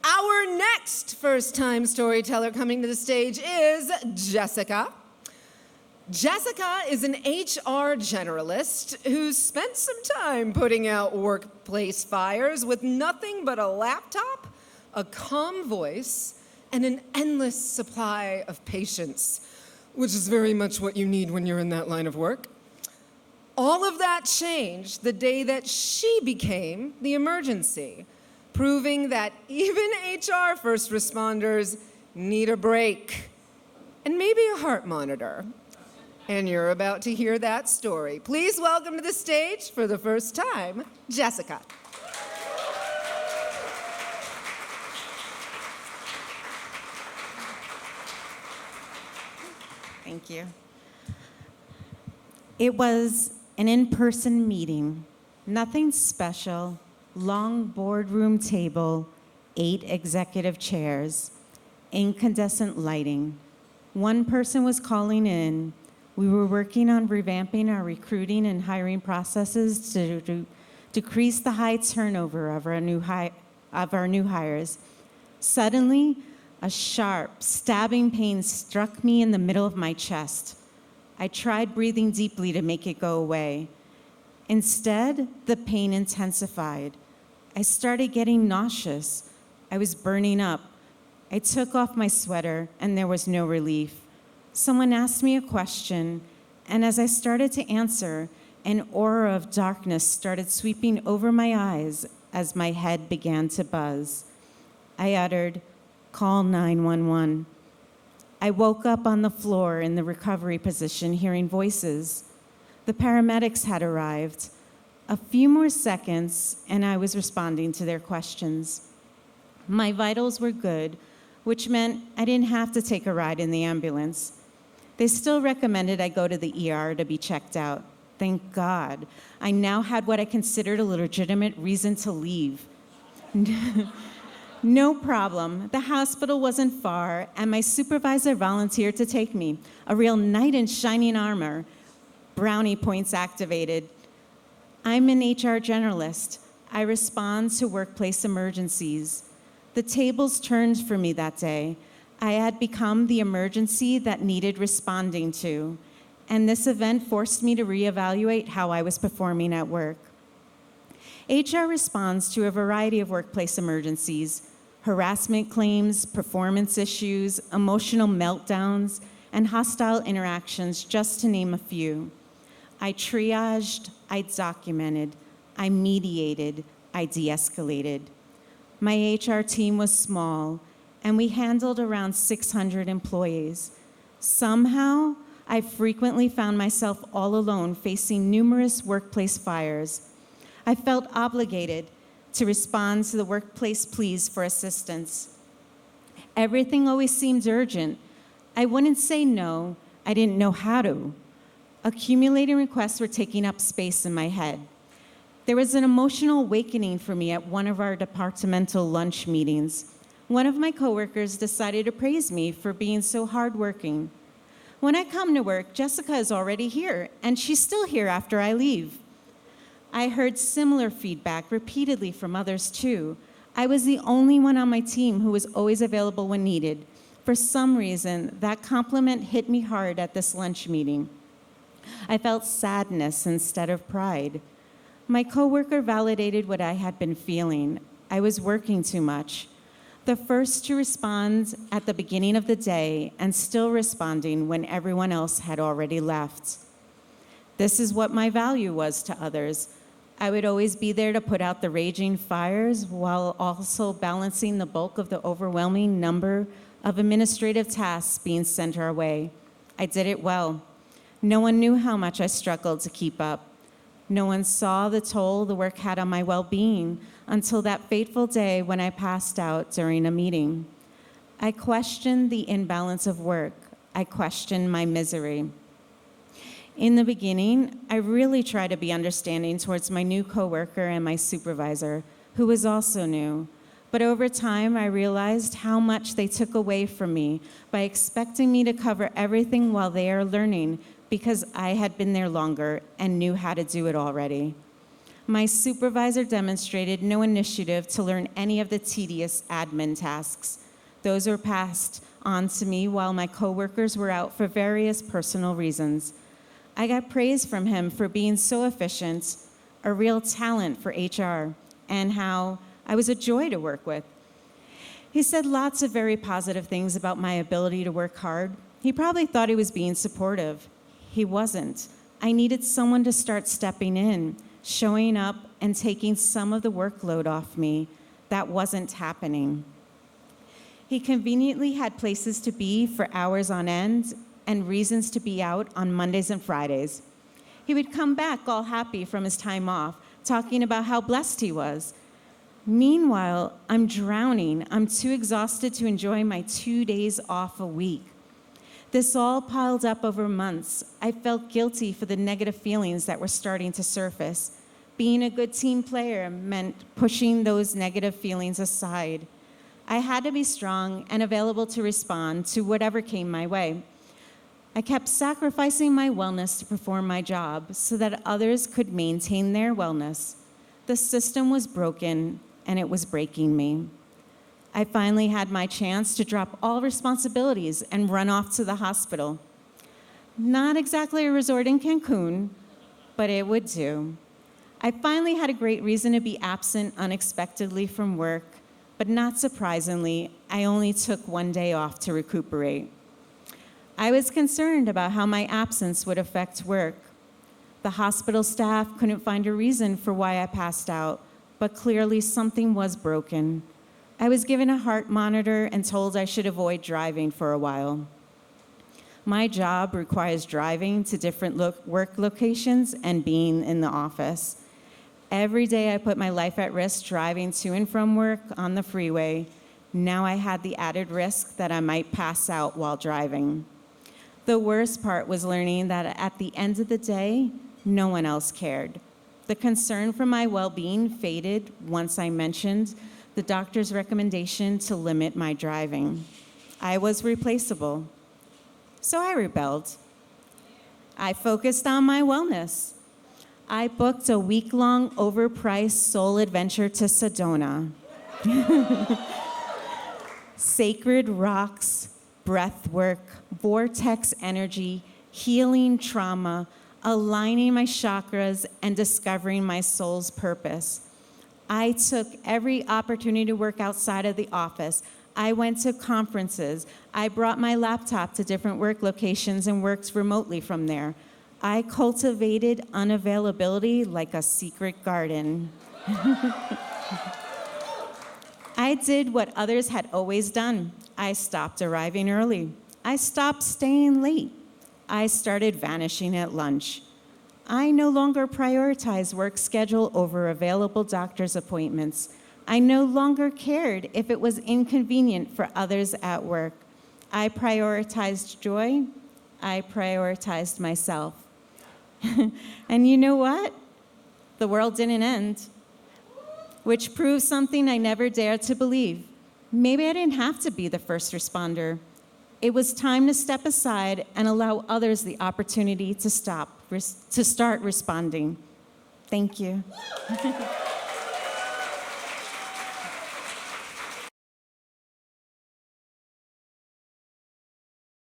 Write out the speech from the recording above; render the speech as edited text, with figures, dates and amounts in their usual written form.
Our next first-time storyteller coming to the stage is Jessica. Jessica is an HR generalist who's spent some time putting out workplace fires with nothing but a laptop, a calm voice, and an endless supply of patience, which is very much what you need when you're in that line of work. All of that changed the day that she became the emergency, proving that even HR first responders need a break and maybe a heart monitor. And you're about to hear that story. Please welcome to the stage for the first time, Jessica. Thank you. It was an in-person meeting. Nothing special. Long boardroom table, 8 executive chairs, incandescent lighting. One person was calling in. We were working on revamping our recruiting and hiring processes to decrease the high turnover of our new hires. Suddenly, a sharp, stabbing pain struck me in the middle of my chest. I tried breathing deeply to make it go away. Instead, the pain intensified. I started getting nauseous. I was burning up. I took off my sweater, and there was no relief. Someone asked me a question, and as I started to answer, an aura of darkness started sweeping over my eyes as my head began to buzz. I uttered, "Call 911." I woke up on the floor in the recovery position, hearing voices. The paramedics had arrived. A few more seconds, and I was responding to their questions. My vitals were good, which meant I didn't have to take a ride in the ambulance. They still recommended I go to the ER to be checked out. Thank God. I now had what I considered a legitimate reason to leave. No problem. The hospital wasn't far, and my supervisor volunteered to take me. A real knight in shining armor. Brownie points activated. I'm an HR generalist. I respond to workplace emergencies. The tables turned for me that day. I had become the emergency that needed responding to, and this event forced me to reevaluate how I was performing at work. HR responds to a variety of workplace emergencies: harassment claims, performance issues, emotional meltdowns, and hostile interactions, just to name a few. I triaged, I documented, I mediated, I de-escalated. My HR team was small, and we handled around 600 employees. Somehow, I frequently found myself all alone facing numerous workplace fires. I felt obligated to respond to the workplace pleas for assistance. Everything always seemed urgent. I wouldn't say no, I didn't know how to. Accumulating requests were taking up space in my head. There was an emotional awakening for me at one of our departmental lunch meetings. One of my coworkers decided to praise me for being so hardworking. When I come to work, Jessica is already here, and she's still here after I leave. I heard similar feedback repeatedly from others too. I was the only one on my team who was always available when needed. For some reason, that compliment hit me hard at this lunch meeting. I felt sadness instead of pride. My coworker validated what I had been feeling. I was working too much. The first to respond at the beginning of the day and still responding when everyone else had already left. This is what my value was to others. I would always be there to put out the raging fires while also balancing the bulk of the overwhelming number of administrative tasks being sent our way. I did it well. No one knew how much I struggled to keep up. No one saw the toll the work had on my well-being until that fateful day when I passed out during a meeting. I questioned the imbalance of work. I questioned my misery. In the beginning, I really tried to be understanding towards my new coworker and my supervisor, who was also new. But over time, I realized how much they took away from me by expecting me to cover everything while they are learning, because I had been there longer and knew how to do it already. My supervisor demonstrated no initiative to learn any of the tedious admin tasks. Those were passed on to me while my coworkers were out for various personal reasons. I got praise from him for being so efficient, a real talent for HR, and how I was a joy to work with. He said lots of very positive things about my ability to work hard. He probably thought he was being supportive. He wasn't. I needed someone to start stepping in, showing up, and taking some of the workload off me. That wasn't happening. He conveniently had places to be for hours on end and reasons to be out on Mondays and Fridays. He would come back all happy from his time off, talking about how blessed he was. Meanwhile, I'm drowning. I'm too exhausted to enjoy my 2 days off a week. This all piled up over months. I felt guilty for the negative feelings that were starting to surface. Being a good team player meant pushing those negative feelings aside. I had to be strong and available to respond to whatever came my way. I kept sacrificing my wellness to perform my job so that others could maintain their wellness. The system was broken, and it was breaking me. I finally had my chance to drop all responsibilities and run off to the hospital. Not exactly a resort in Cancun, but it would do. I finally had a great reason to be absent unexpectedly from work, but not surprisingly, I only took 1 day off to recuperate. I was concerned about how my absence would affect work. The hospital staff couldn't find a reason for why I passed out, but clearly something was broken. I was given a heart monitor and told I should avoid driving for a while. My job requires driving to different work locations and being in the office. Every day I put my life at risk driving to and from work on the freeway. Now I had the added risk that I might pass out while driving. The worst part was learning that at the end of the day, no one else cared. The concern for my well-being faded once I mentioned the doctor's recommendation to limit my driving. I was replaceable. So I rebelled. I focused on my wellness. I booked a week-long overpriced soul adventure to Sedona. Sacred rocks, breath work, vortex energy, healing trauma, aligning my chakras, and discovering my soul's purpose. I took every opportunity to work outside of the office. I went to conferences. I brought my laptop to different work locations and worked remotely from there. I cultivated unavailability like a secret garden. I did what others had always done. I stopped arriving early. I stopped staying late. I started vanishing at lunch. I no longer prioritize work schedule over available doctor's appointments. I no longer cared if it was inconvenient for others at work. I prioritized joy. I prioritized myself. And you know what? The world didn't end, which proves something I never dared to believe. Maybe I didn't have to be the first responder. It was time to step aside and allow others the opportunity to start responding. Thank you.